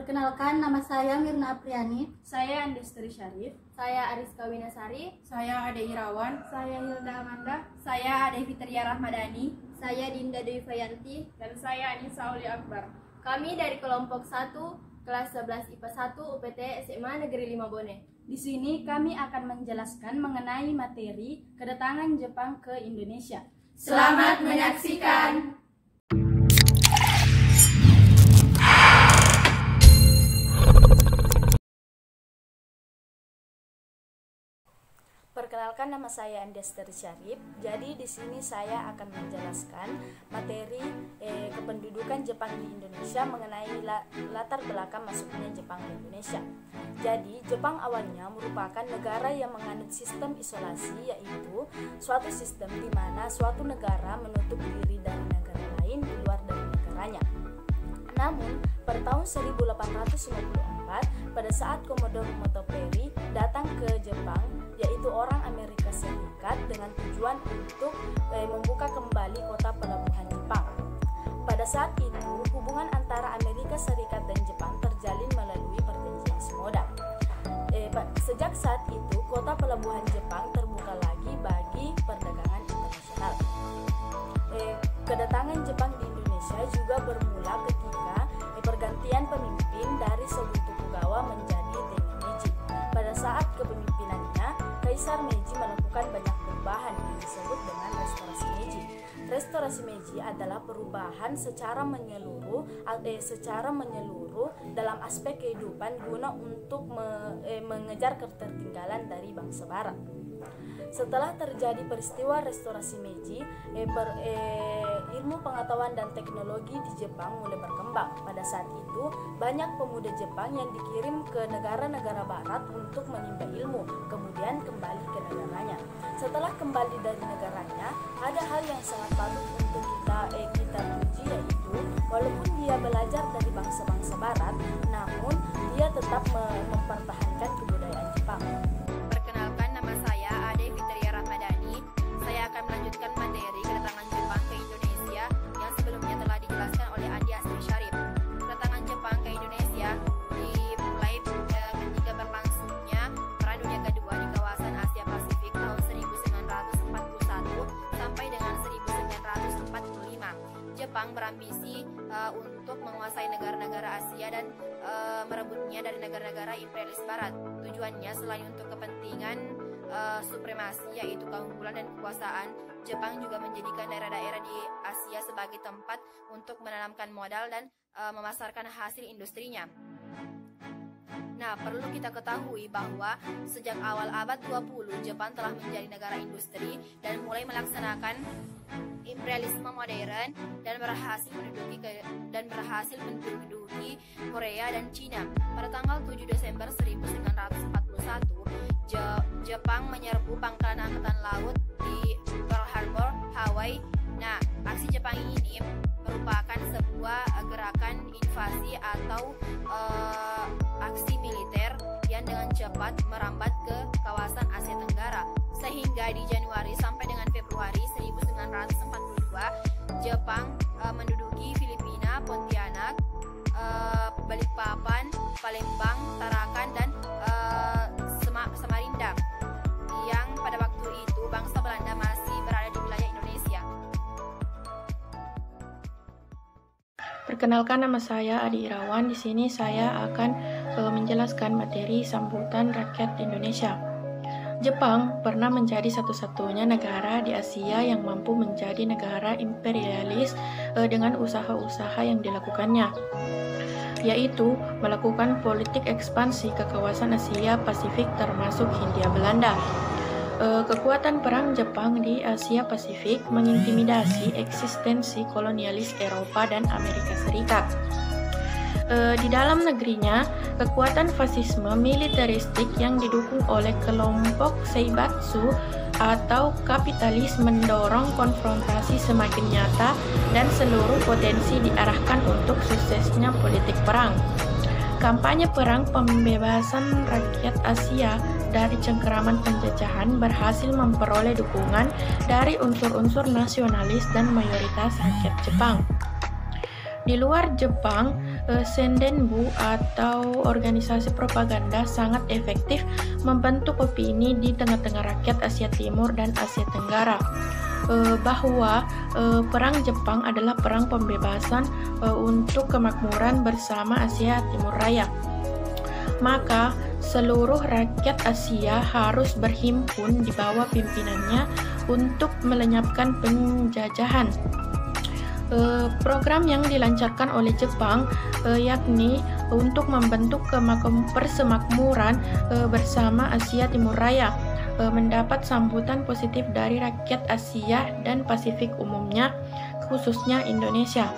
Perkenalkan, nama saya Mirna Apriani. Saya Andestri Syarif. Saya Ariska Winasari. Saya Ade Irawan. Saya Hilda Amanda. Saya Ade Fitria Rahmadani. Saya Dinda Dewi Fayanti. Dan saya Anissa Uli Akbar. Kami dari kelompok 1, kelas 11 IPA 1 UPT SMA Negeri 5 Bone. Di sini kami akan menjelaskan mengenai materi kedatangan Jepang ke Indonesia. Selamat menyaksikan! Perkenalkan, nama saya Andestri Syarif. Jadi di sini saya akan menjelaskan materi kependudukan Jepang di Indonesia mengenai latar belakang masuknya Jepang ke Indonesia. Jadi Jepang awalnya merupakan negara yang menganut sistem isolasi, yaitu suatu sistem di mana suatu negara menutup diri dari negara lain di luar dari negaranya. Namun pada tahun 1854 pada saat Commodore Motoperi datang ke Jepang, yaitu orang Amerika Serikat, dengan tujuan untuk membuka kembali kota pelabuhan Jepang. Pada saat itu hubungan antara Amerika Serikat dan Jepang terjalin melalui perjanjian Shimoda. Sejak saat itu kota pelabuhan Jepang terbuka lagi bagi perdagangan internasional. Kedatangan Jepang di Indonesia juga bermula ketika pergantian pemimpin dari Shogun Tokugawa menjadi Tengen Meiji. Pada saat kepemimpinannya, Kaisar Meiji melakukan banyak perubahan yang disebut dengan Restorasi Meiji. Restorasi Meiji adalah perubahan secara menyeluruh dalam aspek kehidupan guna untuk mengejar ketertinggalan dari bangsa Barat. Setelah terjadi peristiwa Restorasi Meiji, ilmu pengetahuan dan teknologi di Jepang mulai berkembang. Pada saat itu, banyak pemuda Jepang yang dikirim ke negara-negara Barat untuk menimba ilmu, kemudian kembali ke negaranya. Setelah kembali dari negaranya, ada hal yang sangat patut untuk kita puji, yaitu walaupun dia belajar dari bangsa-bangsa Barat, namun dia tetap mempertahankan kebudayaan Jepang. Perkenalkan, nama saya Ade Fitria Rahmadani. Saya akan melanjutkan materi kedatangan Jepang ke Indonesia yang sebelumnya telah dijelaskan oleh Andestri Syarif. Kedatangan Jepang ke Indonesia dimulai ketika berlangsungnya Perang Dunia Kedua di kawasan Asia Pasifik tahun 1941 sampai dengan 1945. Jepang berambisi untuk menguasai negara-negara Asia dan merebutnya dari negara-negara imperialis Barat. Tujuannya selain untuk kepentingan supremasi, yaitu keunggulan dan kekuasaan, Jepang juga menjadikan daerah-daerah di Asia sebagai tempat untuk menanamkan modal dan memasarkan hasil industrinya. Nah, perlu kita ketahui bahwa sejak awal abad 20 Jepang telah menjadi negara industri dan mulai melaksanakan imperialisme modern dan berhasil menduduki Korea dan Cina. Pada tanggal 7 Desember 1941, Jepang menyerbu pangkalan angkatan laut di Pearl Harbor, Hawaii. Nah, aksi Jepang ini merupakan sebuah gerakan invasi atau aksi militer yang dengan cepat merambat ke kawasan Asia Tenggara, sehingga di Januari sampai dengan Februari 1942 Jepang menduduki Filipina, Pontianak, Balikpapan, Palembang, Tarakan, dan Samarinda, yang pada waktu itu bangsa Belanda masih berada di wilayah Indonesia. Perkenalkan, nama saya Ade Irawan. Di sini saya akan menjelaskan materi sambutan rakyat Indonesia. Jepang pernah menjadi satu-satunya negara di Asia yang mampu menjadi negara imperialis dengan usaha-usaha yang dilakukannya, yaitu melakukan politik ekspansi ke kawasan Asia Pasifik termasuk Hindia Belanda. Kekuatan perang Jepang di Asia Pasifik mengintimidasi eksistensi kolonialis Eropa dan Amerika Serikat. Di dalam negerinya, kekuatan fasisme militeristik yang didukung oleh kelompok Seibatsu atau kapitalis mendorong konfrontasi semakin nyata dan seluruh potensi diarahkan untuk suksesnya politik perang. Kampanye perang pembebasan rakyat Asia dari cengkeraman penjajahan berhasil memperoleh dukungan dari unsur-unsur nasionalis dan mayoritas rakyat Jepang. Di luar Jepang, Sendenbu atau organisasi propaganda sangat efektif membentuk opini di tengah-tengah rakyat Asia Timur dan Asia Tenggara bahwa perang Jepang adalah perang pembebasan untuk kemakmuran bersama Asia Timur Raya. Maka seluruh rakyat Asia harus berhimpun di bawah pimpinannya untuk melenyapkan penjajahan. Program yang dilancarkan oleh Jepang yakni untuk membentuk persemakmuran bersama Asia Timur Raya mendapat sambutan positif dari rakyat Asia dan Pasifik umumnya, khususnya Indonesia.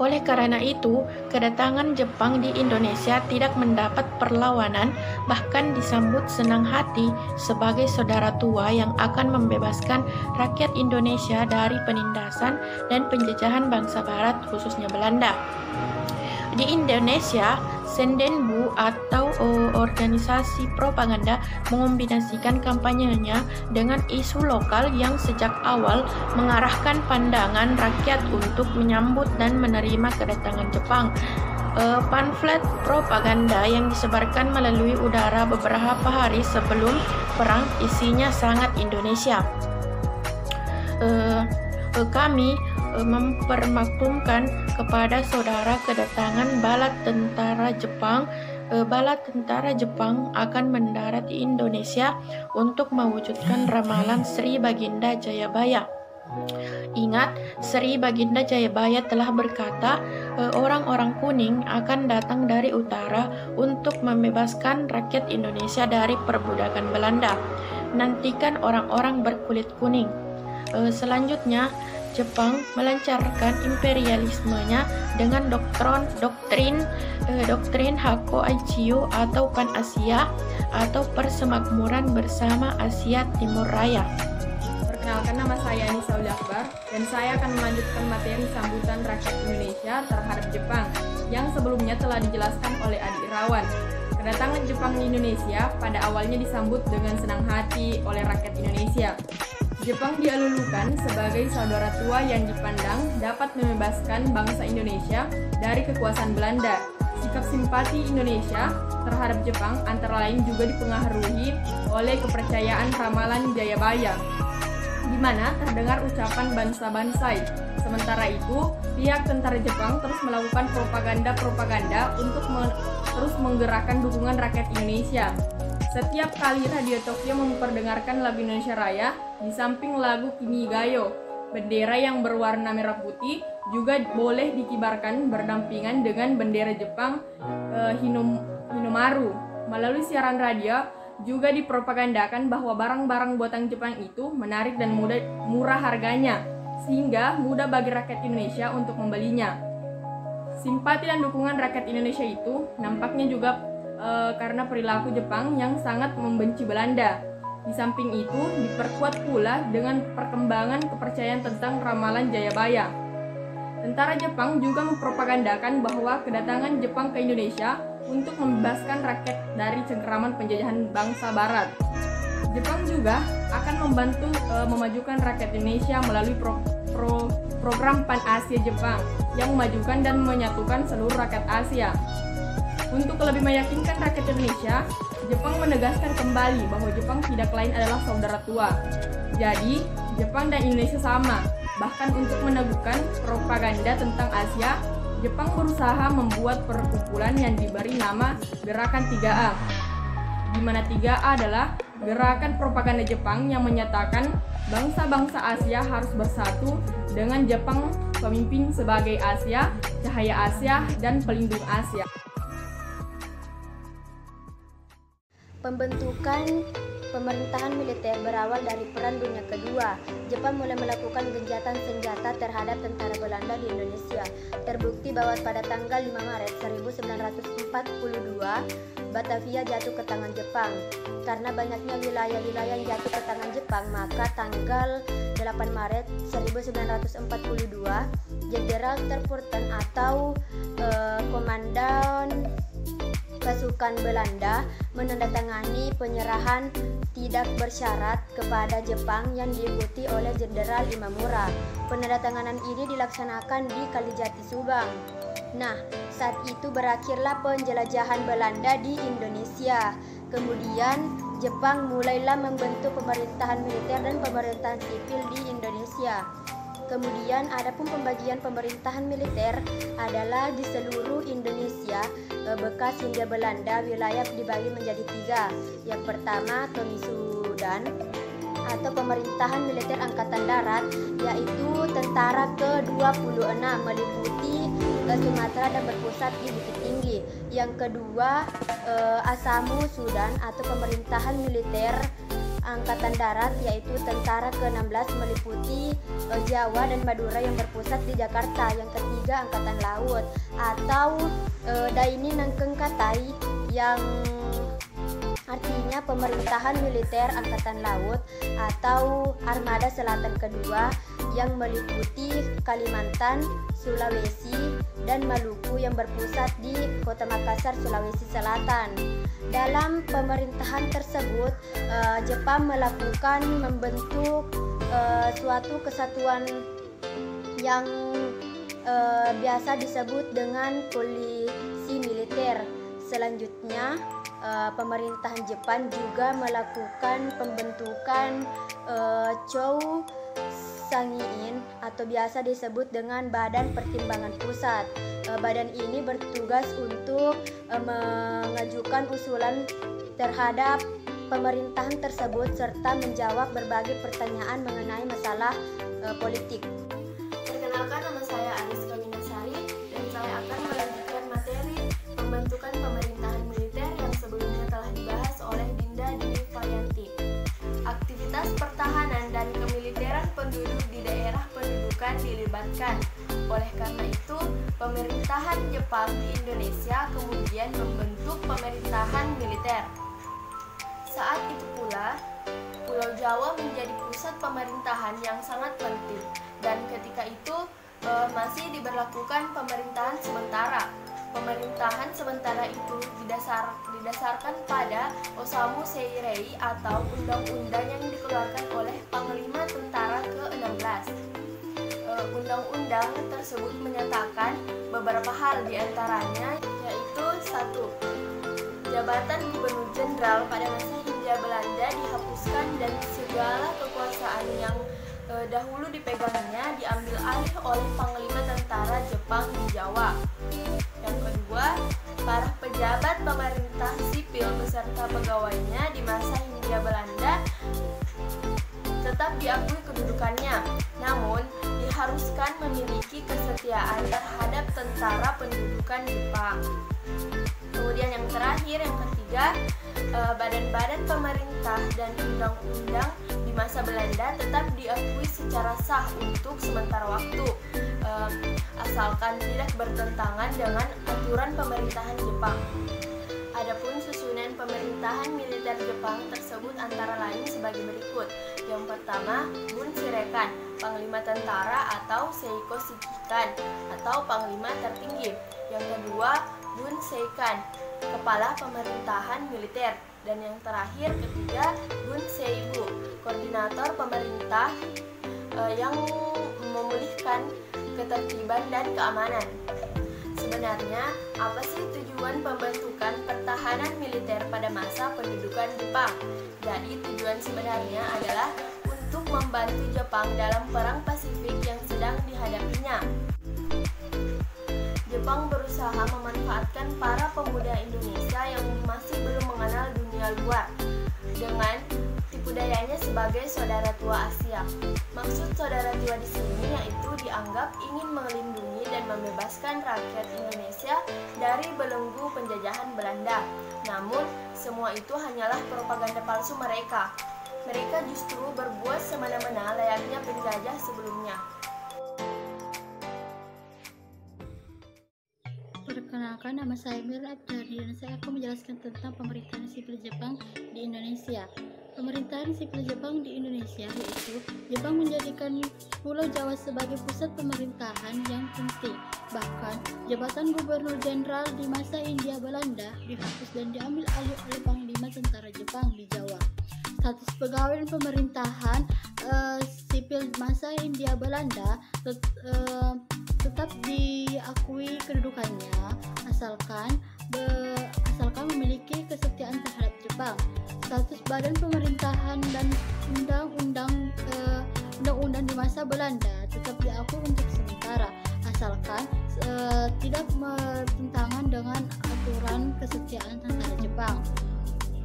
Oleh karena itu, kedatangan Jepang di Indonesia tidak mendapat perlawanan, bahkan disambut senang hati sebagai saudara tua yang akan membebaskan rakyat Indonesia dari penindasan dan penjajahan bangsa Barat, khususnya Belanda. Di Indonesia, Sendenbu atau organisasi propaganda mengombinasikan kampanyenya dengan isu lokal yang sejak awal mengarahkan pandangan rakyat untuk menyambut dan menerima kedatangan Jepang. Pamflet propaganda yang disebarkan melalui udara beberapa hari sebelum perang isinya sangat Indonesia. Kami mempermaklumkan kepada saudara kedatangan bala tentara Jepang. Bala tentara Jepang akan mendarat di Indonesia untuk mewujudkan ramalan Sri Baginda Jayabaya. Ingat, Sri Baginda Jayabaya telah berkata, orang-orang kuning akan datang dari utara untuk membebaskan rakyat Indonesia dari perbudakan Belanda. Nantikan orang-orang berkulit kuning. Selanjutnya, Jepang melancarkan imperialismenya dengan doktrin Hakko Aichiyo atau Pan-Asia atau persemakmuran bersama Asia Timur Raya. Perkenalkan, nama saya Anissa Uli Akbar dan saya akan melanjutkan materi sambutan rakyat Indonesia terhadap Jepang yang sebelumnya telah dijelaskan oleh Adik Irawan. Kedatangan Jepang di Indonesia pada awalnya disambut dengan senang hati oleh rakyat Indonesia. Jepang dialulukan sebagai saudara tua yang dipandang dapat membebaskan bangsa Indonesia dari kekuasaan Belanda. Sikap simpati Indonesia terhadap Jepang antara lain juga dipengaruhi oleh kepercayaan ramalan Jayabaya, di mana terdengar ucapan bansa-bansai. Sementara itu, pihak tentara Jepang terus melakukan propaganda untuk terus menggerakkan dukungan rakyat Indonesia. Setiap kali Radio Tokyo memperdengarkan lagu Indonesia Raya, di samping lagu Kimigayo, bendera yang berwarna merah putih juga boleh dikibarkan berdampingan dengan bendera Jepang Hinomaru. Melalui siaran radio juga dipropagandakan bahwa barang-barang buatan Jepang itu menarik dan murah harganya, sehingga mudah bagi rakyat Indonesia untuk membelinya. Simpati dan dukungan rakyat Indonesia itu nampaknya juga karena perilaku Jepang yang sangat membenci Belanda. Di samping itu, diperkuat pula dengan perkembangan kepercayaan tentang ramalan Jayabaya. Tentara Jepang juga mempropagandakan bahwa kedatangan Jepang ke Indonesia untuk membebaskan rakyat dari cengkeraman penjajahan bangsa Barat. Jepang juga akan membantu memajukan rakyat Indonesia melalui program Pan-Asia Jepang yang memajukan dan menyatukan seluruh rakyat Asia. Untuk lebih meyakinkan rakyat Indonesia, Jepang menegaskan kembali bahwa Jepang tidak lain adalah saudara tua. Jadi, Jepang dan Indonesia sama. Bahkan untuk meneguhkan propaganda tentang Asia, Jepang berusaha membuat perkumpulan yang diberi nama Gerakan 3A. Di mana 3A adalah gerakan propaganda Jepang yang menyatakan bangsa-bangsa Asia harus bersatu dengan Jepang pemimpin sebagai Asia, cahaya Asia, dan pelindung Asia. Pembentukan pemerintahan militer berawal dari Perang Dunia Kedua. Jepang mulai melakukan gencatan senjata terhadap tentara Belanda di Indonesia. Terbukti bahwa pada tanggal 5 Maret 1942, Batavia jatuh ke tangan Jepang. Karena banyaknya wilayah-wilayah yang jatuh ke tangan Jepang, maka tanggal 8 Maret 1942, Jenderal Terpoorten atau Komandan Pasukan Belanda menandatangani penyerahan tidak bersyarat kepada Jepang yang diikuti oleh Jenderal Imamura. Penandatanganan ini dilaksanakan di Kalijati, Subang. Nah, saat itu berakhirlah penjelajahan Belanda di Indonesia. Kemudian Jepang mulailah membentuk pemerintahan militer dan pemerintahan sipil di Indonesia. Kemudian adapun pembagian pemerintahan militer adalah di seluruh Indonesia bekas Hindia Belanda wilayah dibagi menjadi 3. Yang pertama Tomisudan atau pemerintahan militer angkatan darat, yaitu tentara ke-26 meliputi Sumatera dan berpusat di Bukit Tinggi. Yang kedua Asamu Sudan atau pemerintahan militer angkatan darat, yaitu tentara ke-16 meliputi Jawa dan Madura yang berpusat di Jakarta. Yang ketiga angkatan laut atau Daini Nangkeng Katai yang artinya pemerintahan militer angkatan laut atau Armada Selatan kedua yang meliputi Kalimantan, Sulawesi, dan Maluku yang berpusat di Kota Makassar, Sulawesi Selatan. Dalam pemerintahan tersebut, Jepang melakukan membentuk suatu kesatuan yang biasa disebut dengan polisi militer. Selanjutnya, pemerintahan Jepang juga melakukan pembentukan Chou Sangiin atau biasa disebut dengan Badan Pertimbangan Pusat. Badan ini bertugas untuk mengajukan usulan terhadap pemerintahan tersebut serta menjawab berbagai pertanyaan mengenai masalah politik. Perkenalkan, nama saya Aris Kaminasari dan saya akan melanjutkan materi pembentukan pemerintahan militer yang sebelumnya telah dibahas oleh Dinda Dini Varianti. Aktivitas pertahanan dan kemiliteran penduduk di daerah pendudukan dilibatkan. Oleh karena itu, pemerintahan Jepang di Indonesia kemudian membentuk pemerintahan militer. Saat itu pula, Pulau Jawa menjadi pusat pemerintahan yang sangat penting, dan ketika itu masih diberlakukan pemerintahan sementara. Pemerintahan sementara itu didasarkan pada Osamu Seirei atau undang-undang yang dikeluarkan oleh Panglima Tentara ke-16. Undang-undang tersebut menyatakan beberapa hal, diantaranya yaitu 1. Jabatan Gubernur Jenderal pada masa Hindia Belanda dihapuskan dan segala kekuasaan yang dahulu dipegangnya diambil alih oleh Panglima Tentara Jepang di Jawa. Yang kedua, para pejabat pemerintah sipil beserta pegawainya di masa Hindia Belanda tetap diakui kedudukannya, namun diharuskan memiliki kesetiaan terhadap tentara pendudukan Jepang. Kemudian yang terakhir, yang ketiga, badan-badan pemerintah dan undang-undang di masa Belanda tetap diakui secara sah untuk sementara waktu, asalkan tidak bertentangan dengan aturan pemerintahan Jepang. Adapun susunan pemerintahan militer Jepang tersebut antara lain sebagai berikut. Yang pertama, Bun Shirekan, Panglima Tentara atau Seiko Shikikan atau Panglima Tertinggi. Yang kedua, Bun Seikan, Kepala Pemerintahan Militer. Dan yang terakhir, ketiga, Bun Seibu, Koordinator Pemerintah yang memulihkan ketertiban dan keamanan. Sebenarnya, apa sih tujuan pembentukan pertahanan militer pada masa pendudukan Jepang? Jadi, tujuan sebenarnya adalah untuk membantu Jepang dalam perang Pasifik yang sedang dihadapinya. Jepang berusaha memanfaatkan para pemuda Indonesia yang masih belum mengenal dunia luar dengan tipu dayanya sebagai saudara tua Asia. Maksud saudara tua di sini yaitu dianggap ingin melindungi dan membebaskan rakyat Indonesia dari belenggu penjajahan Belanda. Namun, semua itu hanyalah propaganda palsu mereka. Mereka justru berbuat semena-mena layaknya penjajah sebelumnya. Perkenalkan, nama saya Mirna Abdari dan saya akan menjelaskan tentang pemerintahan sipil Jepang di Indonesia. Pemerintahan sipil Jepang di Indonesia yaitu Jepang menjadikan Pulau Jawa sebagai pusat pemerintahan yang penting. Bahkan, jabatan Gubernur Jenderal di masa Hindia Belanda dihapus dan diambil alih oleh Panglima Tentara Jepang di Jawa. Status pegawai pemerintahan sipil masa Hindia Belanda tetap diakui kedudukannya asalkan memiliki kesetiaan terhadap Jepang. Status badan pemerintahan dan undang-undang di masa Belanda tetap diakui untuk sementara, asalkan tidak bertentangan dengan aturan kesetiaan tentara Jepang.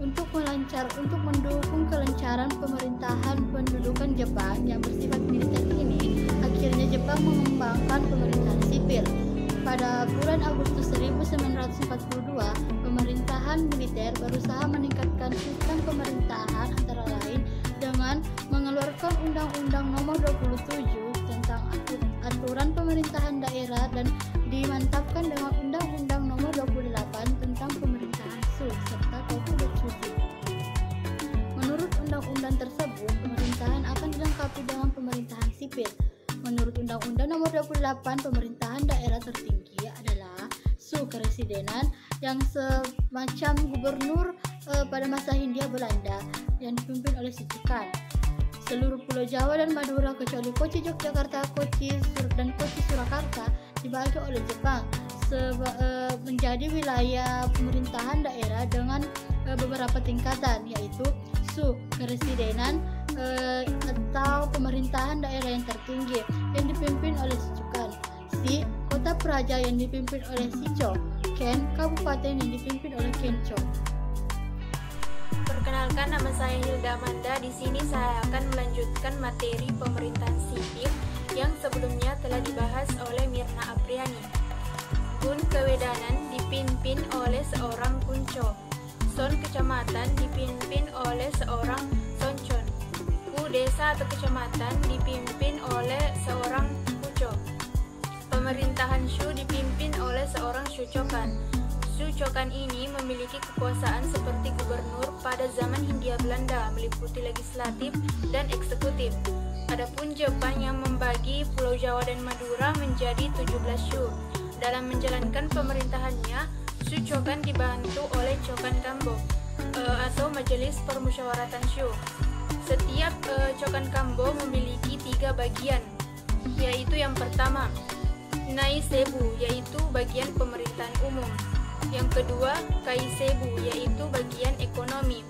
Untuk mendukung kelancaran pemerintahan pendudukan Jepang yang bersifat militer ini, akhirnya Jepang mengembangkan pemerintahan sipil. Pada bulan Agustus 1942, pemerintahan militer berusaha meningkatkan sistem pemerintahan antara lain dengan mengeluarkan Undang-Undang Nomor 27 tentang aturan pemerintahan daerah dan dimantapkan dengan Undang-Undang Nomor 28 tentang pemerintahan Shu serta Tokubetsuji. Menurut undang-undang tersebut, pemerintahan akan dilengkapi dengan pemerintahan sipil. Menurut Undang-Undang Nomor 28, pemerintahan daerah tertinggi adalah Shu Kepresidenan yang semacam gubernur pada masa Hindia Belanda yang dipimpin oleh Sichukan. Seluruh Pulau Jawa dan Madura kecuali Kochi Yogyakarta, Kochi dan Kochi Surakarta dibagi oleh Jepang menjadi wilayah pemerintahan daerah dengan beberapa tingkatan, yaitu Shu Kepresidenan atau pemerintahan daerah yang tertinggi yang dipimpin oleh Sichukan, Si kota praja yang dipimpin oleh Shicho, Ken kabupaten yang dipimpin oleh Kencho. Perkenalkan, nama saya Hilda Amanda. Di sini saya akan melanjutkan materi pemerintahan sipil yang sebelumnya telah dibahas oleh Mirna Apriani. Gun Kewedanan dipimpin oleh seorang Kunco. Son kecamatan dipimpin oleh seorang Soncon. Desa atau kecamatan dipimpin oleh seorang Puco. Pemerintahan Shu dipimpin oleh seorang Shuchokan. Shuchokan ini memiliki kekuasaan seperti gubernur pada zaman Hindia Belanda, meliputi legislatif dan eksekutif. Adapun Jepang yang membagi Pulau Jawa dan Madura menjadi 17 Shu. Dalam menjalankan pemerintahannya, Shuchokan dibantu oleh Chokan Kambo atau Majelis Permusyawaratan Shu. Setiap Chokan Kambo memiliki 3 bagian, yaitu yang pertama, Naisebu, yaitu bagian pemerintahan umum. Yang kedua, Kaisebu, yaitu bagian ekonomi.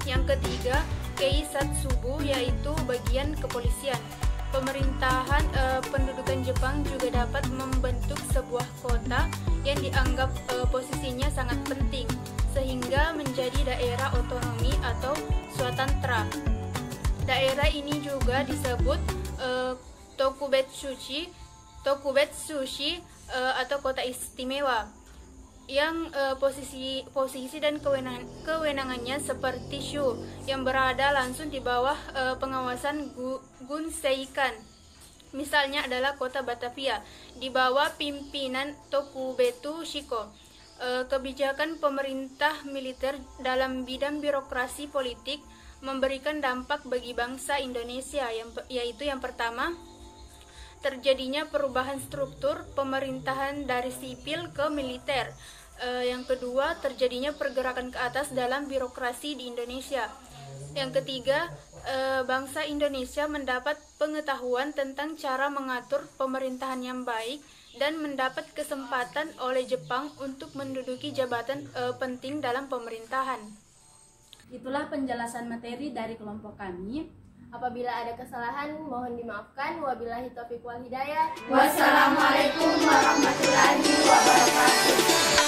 Yang ketiga, Keisatsubu, yaitu bagian kepolisian. Pemerintahan pendudukan Jepang juga dapat membentuk sebuah kota yang dianggap posisinya sangat penting, sehingga menjadi daerah otonomi atau swatantra. Daerah ini juga disebut Tokubetsuji atau kota istimewa, yang posisi dan kewenangannya seperti Shu yang berada langsung di bawah pengawasan Gunseikan. Misalnya adalah kota Batavia di bawah pimpinan Tokubetu Shiko. Kebijakan pemerintah militer dalam bidang birokrasi politik memberikan dampak bagi bangsa Indonesia, yaitu yang pertama, terjadinya perubahan struktur pemerintahan dari sipil ke militer. Yang kedua, terjadinya pergerakan ke atas dalam birokrasi di Indonesia. Yang ketiga, bangsa Indonesia mendapat pengetahuan tentang cara mengatur pemerintahan yang baik dan mendapat kesempatan oleh Jepang untuk menduduki jabatan penting dalam pemerintahan. Itulah penjelasan materi dari kelompok kami. Apabila ada kesalahan, mohon dimaafkan. Wabillahi taufiq wal hidayah. Wassalamualaikum warahmatullahi wabarakatuh.